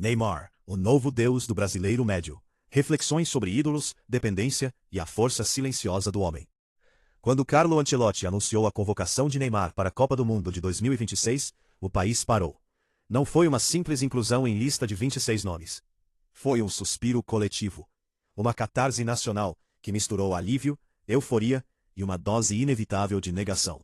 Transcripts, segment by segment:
Neymar, o novo deus do brasileiro médio. Reflexões sobre ídolos, dependência e a força silenciosa do homem. Quando Carlo Ancelotti anunciou a convocação de Neymar para a Copa do Mundo de 2026, o país parou. Não foi uma simples inclusão em lista de 26 nomes. Foi um suspiro coletivo. Uma catarse nacional que misturou alívio, euforia e uma dose inevitável de negação.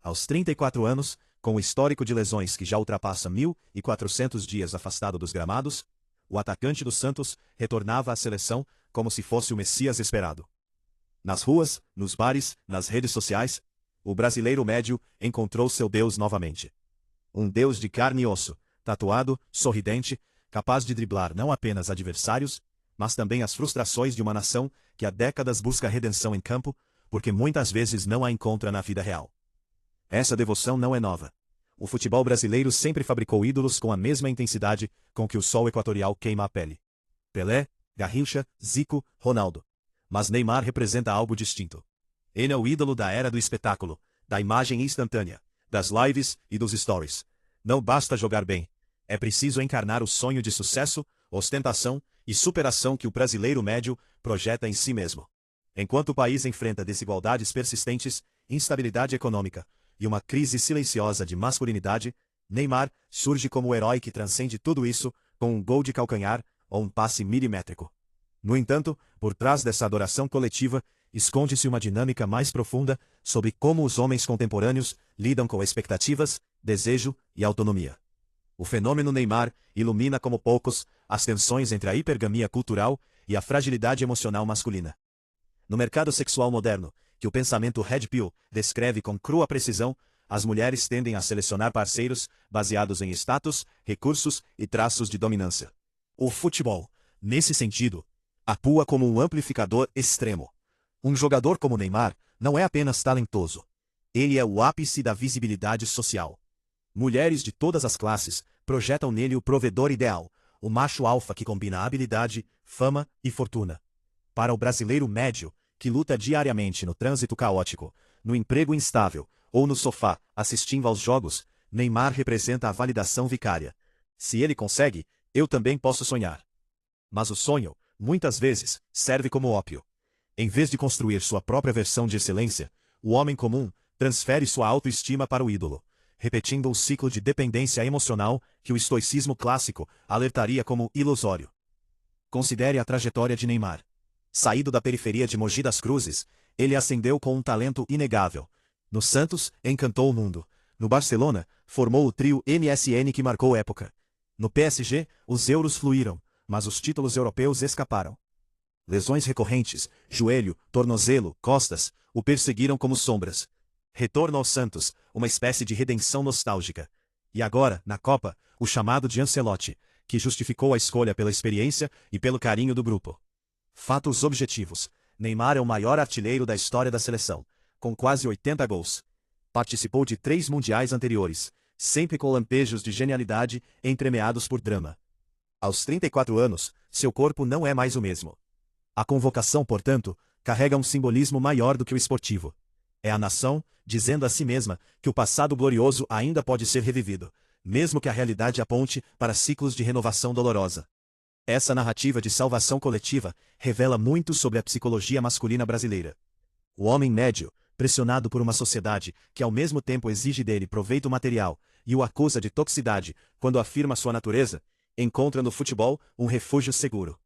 Aos 34 anos, com o histórico de lesões que já ultrapassa 1.400 dias afastado dos gramados, o atacante do Santos retornava à seleção como se fosse o Messias esperado. Nas ruas, nos bares, nas redes sociais, o brasileiro médio encontrou seu Deus novamente. Um Deus de carne e osso, tatuado, sorridente, capaz de driblar não apenas adversários, mas também as frustrações de uma nação que há décadas busca redenção em campo, porque muitas vezes não a encontra na vida real. Essa devoção não é nova. O futebol brasileiro sempre fabricou ídolos com a mesma intensidade com que o sol equatorial queima a pele. Pelé, Garrincha, Zico, Ronaldo. Mas Neymar representa algo distinto. Ele é o ídolo da era do espetáculo, da imagem instantânea, das lives e dos stories. Não basta jogar bem. É preciso encarnar o sonho de sucesso, ostentação e superação que o brasileiro médio projeta em si mesmo. Enquanto o país enfrenta desigualdades persistentes, instabilidade econômica e uma crise silenciosa de masculinidade, Neymar surge como o herói que transcende tudo isso com um gol de calcanhar ou um passe milimétrico. No entanto, por trás dessa adoração coletiva, esconde-se uma dinâmica mais profunda sobre como os homens contemporâneos lidam com expectativas, desejo e autonomia. O fenômeno Neymar ilumina como poucos as tensões entre a hipergamia cultural e a fragilidade emocional masculina. No mercado sexual moderno, que o pensamento Red Pill descreve com crua precisão, as mulheres tendem a selecionar parceiros baseados em status, recursos e traços de dominância. O futebol, nesse sentido, atua como um amplificador extremo. Um jogador como Neymar não é apenas talentoso. Ele é o ápice da visibilidade social. Mulheres de todas as classes projetam nele o provedor ideal, o macho alfa que combina habilidade, fama e fortuna. Para o brasileiro médio, que luta diariamente no trânsito caótico, no emprego instável ou no sofá assistindo aos jogos, Neymar representa a validação vicária. Se ele consegue, eu também posso sonhar. Mas o sonho, muitas vezes, serve como ópio. Em vez de construir sua própria versão de excelência, o homem comum transfere sua autoestima para o ídolo, repetindo o ciclo de dependência emocional que o estoicismo clássico alertaria como ilusório. Considere a trajetória de Neymar. Saído da periferia de Mogi das Cruzes, ele ascendeu com um talento inegável. No Santos, encantou o mundo. No Barcelona, formou o trio MSN que marcou época. No PSG, os euros fluíram, mas os títulos europeus escaparam. Lesões recorrentes, joelho, tornozelo, costas, o perseguiram como sombras. Retorno ao Santos, uma espécie de redenção nostálgica. E agora, na Copa, o chamado de Ancelotti, que justificou a escolha pela experiência e pelo carinho do grupo. Fatos objetivos. Neymar é o maior artilheiro da história da seleção, com quase 80 gols. Participou de 3 mundiais anteriores, sempre com lampejos de genialidade entremeados por drama. Aos 34 anos, seu corpo não é mais o mesmo. A convocação, portanto, carrega um simbolismo maior do que o esportivo. É a nação dizendo a si mesma que o passado glorioso ainda pode ser revivido, mesmo que a realidade aponte para ciclos de renovação dolorosa. Essa narrativa de salvação coletiva revela muito sobre a psicologia masculina brasileira. O homem médio, pressionado por uma sociedade que ao mesmo tempo exige dele proveito material e o acusa de toxicidade quando afirma sua natureza, encontra no futebol um refúgio seguro.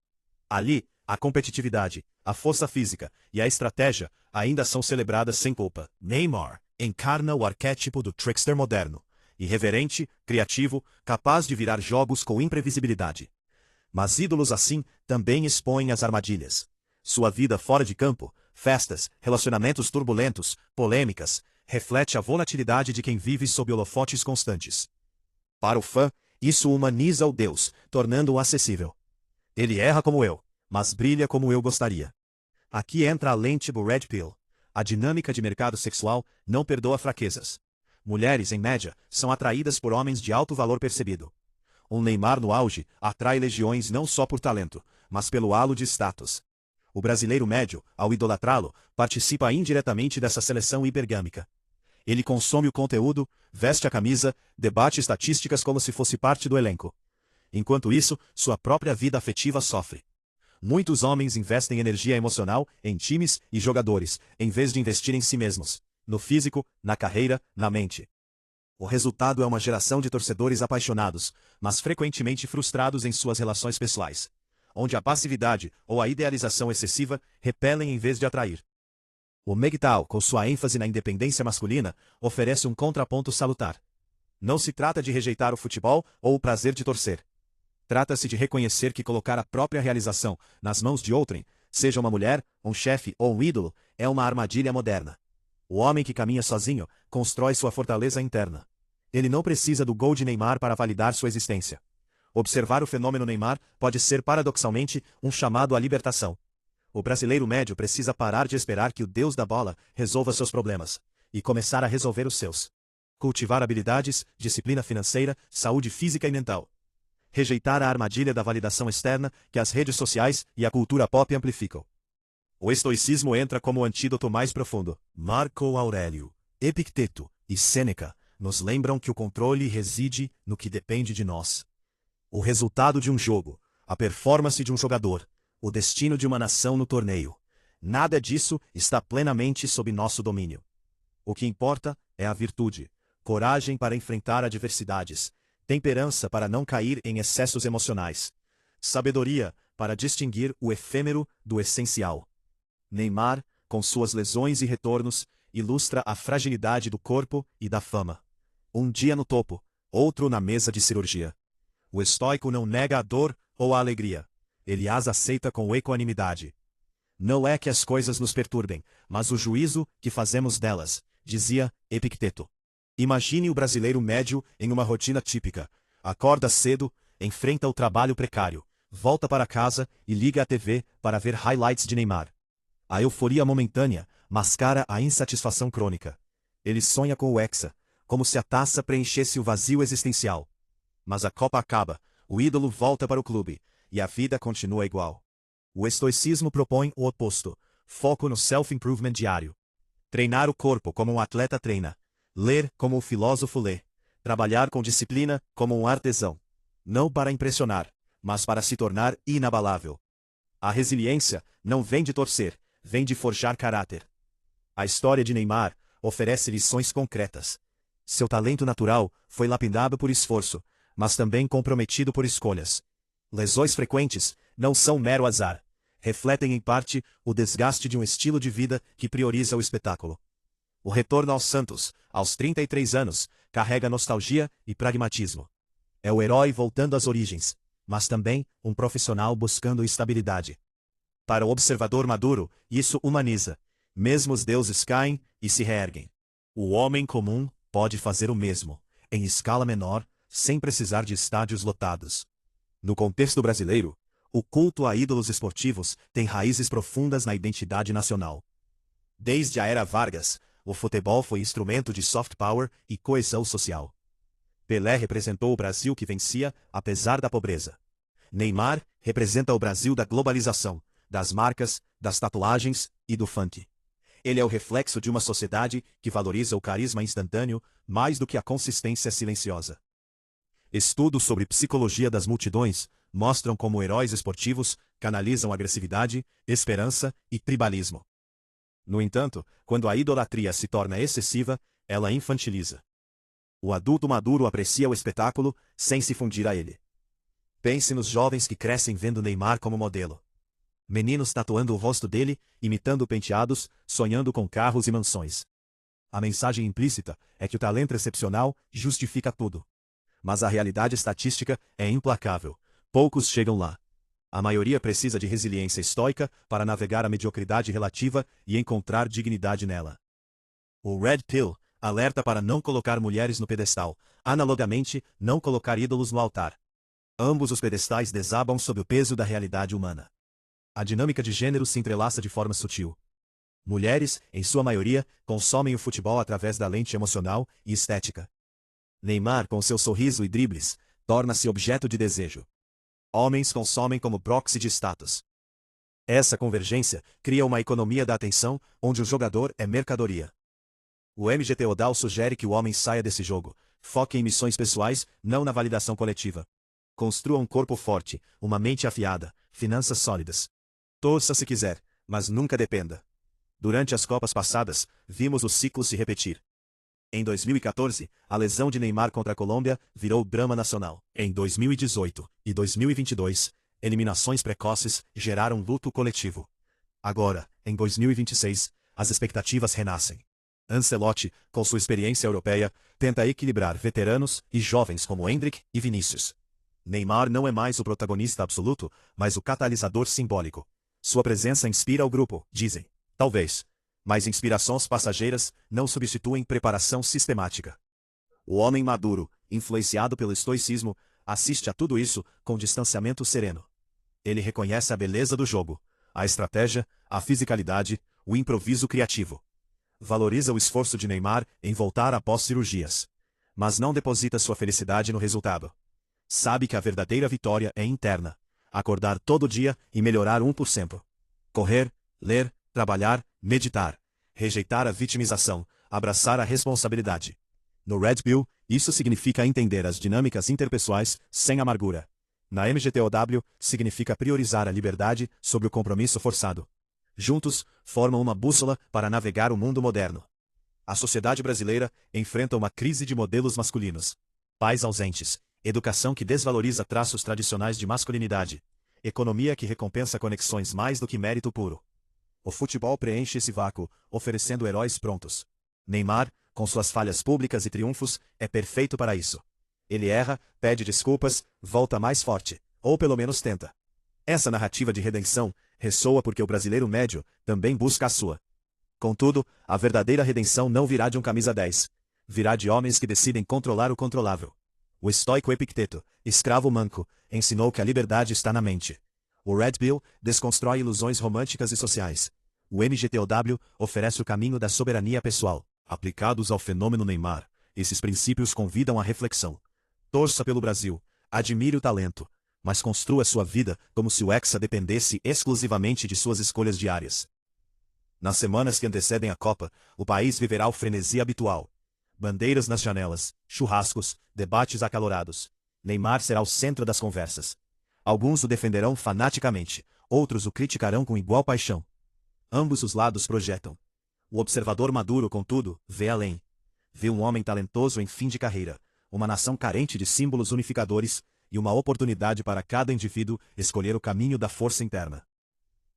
Ali, a competitividade, a força física e a estratégia ainda são celebradas sem culpa. Neymar encarna o arquétipo do trickster moderno, irreverente, criativo, capaz de virar jogos com imprevisibilidade. Mas ídolos assim também expõem as armadilhas. Sua vida fora de campo, festas, relacionamentos turbulentos, polêmicas, reflete a volatilidade de quem vive sob holofotes constantes. Para o fã, isso humaniza o Deus, tornando-o acessível. Ele erra como eu, mas brilha como eu gostaria. Aqui entra a lente do Red Pill. A dinâmica de mercado sexual não perdoa fraquezas. Mulheres, em média, são atraídas por homens de alto valor percebido. Um Neymar no auge atrai legiões não só por talento, mas pelo halo de status. O brasileiro médio, ao idolatrá-lo, participa indiretamente dessa seleção hipergâmica. Ele consome o conteúdo, veste a camisa, debate estatísticas como se fosse parte do elenco. Enquanto isso, sua própria vida afetiva sofre. Muitos homens investem energia emocional em times e jogadores, em vez de investir em si mesmos, no físico, na carreira, na mente. O resultado é uma geração de torcedores apaixonados, mas frequentemente frustrados em suas relações pessoais, onde a passividade ou a idealização excessiva repelem em vez de atrair. O MGTOW, com sua ênfase na independência masculina, oferece um contraponto salutar. Não se trata de rejeitar o futebol ou o prazer de torcer. Trata-se de reconhecer que colocar a própria realização nas mãos de outrem, seja uma mulher, um chefe ou um ídolo, é uma armadilha moderna. O homem que caminha sozinho constrói sua fortaleza interna. Ele não precisa do gol de Neymar para validar sua existência. Observar o fenômeno Neymar pode ser paradoxalmente um chamado à libertação. O brasileiro médio precisa parar de esperar que o Deus da bola resolva seus problemas e começar a resolver os seus. Cultivar habilidades, disciplina financeira, saúde física e mental. Rejeitar a armadilha da validação externa que as redes sociais e a cultura pop amplificam. O estoicismo entra como o antídoto mais profundo. Marco Aurélio, Epicteto e Sêneca nos lembram que o controle reside no que depende de nós. O resultado de um jogo, a performance de um jogador, o destino de uma nação no torneio. Nada disso está plenamente sob nosso domínio. O que importa é a virtude, coragem para enfrentar adversidades, temperança para não cair em excessos emocionais, sabedoria para distinguir o efêmero do essencial. Neymar, com suas lesões e retornos, ilustra a fragilidade do corpo e da fama. Um dia no topo, outro na mesa de cirurgia. O estoico não nega a dor ou a alegria. Ele as aceita com equanimidade. Não é que as coisas nos perturbem, mas o juízo que fazemos delas, dizia Epicteto. Imagine o brasileiro médio em uma rotina típica. Acorda cedo, enfrenta o trabalho precário, volta para casa e liga a TV para ver highlights de Neymar. A euforia momentânea mascara a insatisfação crônica. Ele sonha com o Hexa, como se a taça preenchesse o vazio existencial. Mas a Copa acaba, o ídolo volta para o clube, e a vida continua igual. O estoicismo propõe o oposto, foco no self-improvement diário. Treinar o corpo como um atleta treina. Ler como o filósofo lê. Trabalhar com disciplina como um artesão. Não para impressionar, mas para se tornar inabalável. A resiliência não vem de torcer, vem de forjar caráter. A história de Neymar oferece lições concretas. Seu talento natural foi lapidado por esforço, mas também comprometido por escolhas. Lesões frequentes não são mero azar. Refletem em parte o desgaste de um estilo de vida que prioriza o espetáculo. O retorno aos Santos, aos 33 anos, carrega nostalgia e pragmatismo. É o herói voltando às origens, mas também um profissional buscando estabilidade. Para o observador maduro, isso humaniza. Mesmo os deuses caem e se reerguem. O homem comum pode fazer o mesmo, em escala menor, sem precisar de estádios lotados. No contexto brasileiro, o culto a ídolos esportivos tem raízes profundas na identidade nacional. Desde a era Vargas, o futebol foi instrumento de soft power e coesão social. Pelé representou o Brasil que vencia, apesar da pobreza. Neymar representa o Brasil da globalização, das marcas, das tatuagens e do funk. Ele é o reflexo de uma sociedade que valoriza o carisma instantâneo mais do que a consistência silenciosa. Estudos sobre psicologia das multidões mostram como heróis esportivos canalizam agressividade, esperança e tribalismo. No entanto, quando a idolatria se torna excessiva, ela infantiliza. O adulto maduro aprecia o espetáculo sem se fundir a ele. Pense nos jovens que crescem vendo Neymar como modelo. Meninos tatuando o rosto dele, imitando penteados, sonhando com carros e mansões. A mensagem implícita é que o talento excepcional justifica tudo. Mas a realidade estatística é implacável. Poucos chegam lá. A maioria precisa de resiliência estoica para navegar a mediocridade relativa e encontrar dignidade nela. O Red Pill alerta para não colocar mulheres no pedestal, analogamente, não colocar ídolos no altar. Ambos os pedestais desabam sob o peso da realidade humana. A dinâmica de gênero se entrelaça de forma sutil. Mulheres, em sua maioria, consomem o futebol através da lente emocional e estética. Neymar, com seu sorriso e dribles, torna-se objeto de desejo. Homens consomem como proxy de status. Essa convergência cria uma economia da atenção, onde o jogador é mercadoria. O MGTOW sugere que o homem saia desse jogo, foque em missões pessoais, não na validação coletiva. Construa um corpo forte, uma mente afiada, finanças sólidas. Torça se quiser, mas nunca dependa. Durante as Copas passadas, vimos o ciclo se repetir. Em 2014, a lesão de Neymar contra a Colômbia virou drama nacional. Em 2018 e 2022, eliminações precoces geraram luto coletivo. Agora, em 2026, as expectativas renascem. Ancelotti, com sua experiência europeia, tenta equilibrar veteranos e jovens como Endrick e Vinícius. Neymar não é mais o protagonista absoluto, mas o catalisador simbólico. Sua presença inspira o grupo, dizem. Talvez. Mas inspirações passageiras não substituem preparação sistemática. O homem maduro, influenciado pelo estoicismo, assiste a tudo isso com distanciamento sereno. Ele reconhece a beleza do jogo, a estratégia, a fisicalidade, o improviso criativo. Valoriza o esforço de Neymar em voltar após cirurgias. Mas não deposita sua felicidade no resultado. Sabe que a verdadeira vitória é interna. Acordar todo dia e melhorar 1%. Correr, ler, trabalhar, meditar. Rejeitar a vitimização, abraçar a responsabilidade. No Red Bull, isso significa entender as dinâmicas interpessoais sem amargura. Na MGTOW, significa priorizar a liberdade sobre o compromisso forçado. Juntos, formam uma bússola para navegar o mundo moderno. A sociedade brasileira enfrenta uma crise de modelos masculinos. Pais ausentes, educação que desvaloriza traços tradicionais de masculinidade, economia que recompensa conexões mais do que mérito puro. O futebol preenche esse vácuo, oferecendo heróis prontos. Neymar, com suas falhas públicas e triunfos, é perfeito para isso. Ele erra, pede desculpas, volta mais forte, ou pelo menos tenta. Essa narrativa de redenção ressoa porque o brasileiro médio também busca a sua. Contudo, a verdadeira redenção não virá de um camisa 10. Virá de homens que decidem controlar o controlável. O estoico Epicteto, escravo manco, ensinou que a liberdade está na mente. O Red Bull desconstrói ilusões românticas e sociais. O MGTOW oferece o caminho da soberania pessoal. Aplicados ao fenômeno Neymar, esses princípios convidam à reflexão. Torça pelo Brasil, admire o talento, mas construa sua vida como se o Hexa dependesse exclusivamente de suas escolhas diárias. Nas semanas que antecedem a Copa, o país viverá o frenesi habitual. Bandeiras nas janelas, churrascos, debates acalorados. Neymar será o centro das conversas. Alguns o defenderão fanaticamente, outros o criticarão com igual paixão. Ambos os lados projetam. O observador maduro, contudo, vê além. Vê um homem talentoso em fim de carreira, uma nação carente de símbolos unificadores e uma oportunidade para cada indivíduo escolher o caminho da força interna.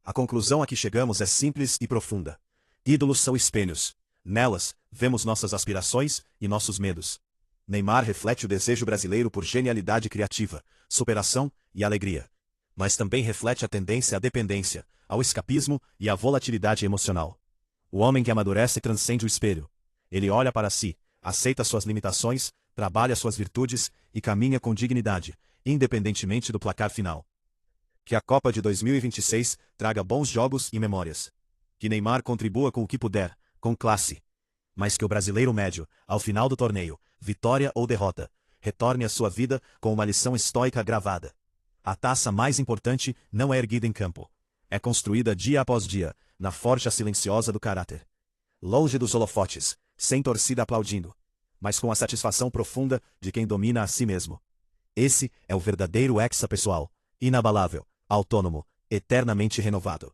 A conclusão a que chegamos é simples e profunda. Ídolos são espelhos. Nelas, vemos nossas aspirações e nossos medos. Neymar reflete o desejo brasileiro por genialidade criativa, superação e alegria. Mas também reflete a tendência à dependência, ao escapismo e à volatilidade emocional. O homem que amadurece transcende o espelho. Ele olha para si, aceita suas limitações, trabalha suas virtudes e caminha com dignidade, independentemente do placar final. Que a Copa de 2026 traga bons jogos e memórias. Que Neymar contribua com o que puder, com classe. Mas que o brasileiro médio, ao final do torneio, vitória ou derrota, retorne à sua vida com uma lição estoica gravada. A taça mais importante não é erguida em campo. É construída dia após dia, na forja silenciosa do caráter. Longe dos holofotes, sem torcida aplaudindo, mas com a satisfação profunda de quem domina a si mesmo. Esse é o verdadeiro Hexa pessoal, inabalável, autônomo, eternamente renovado.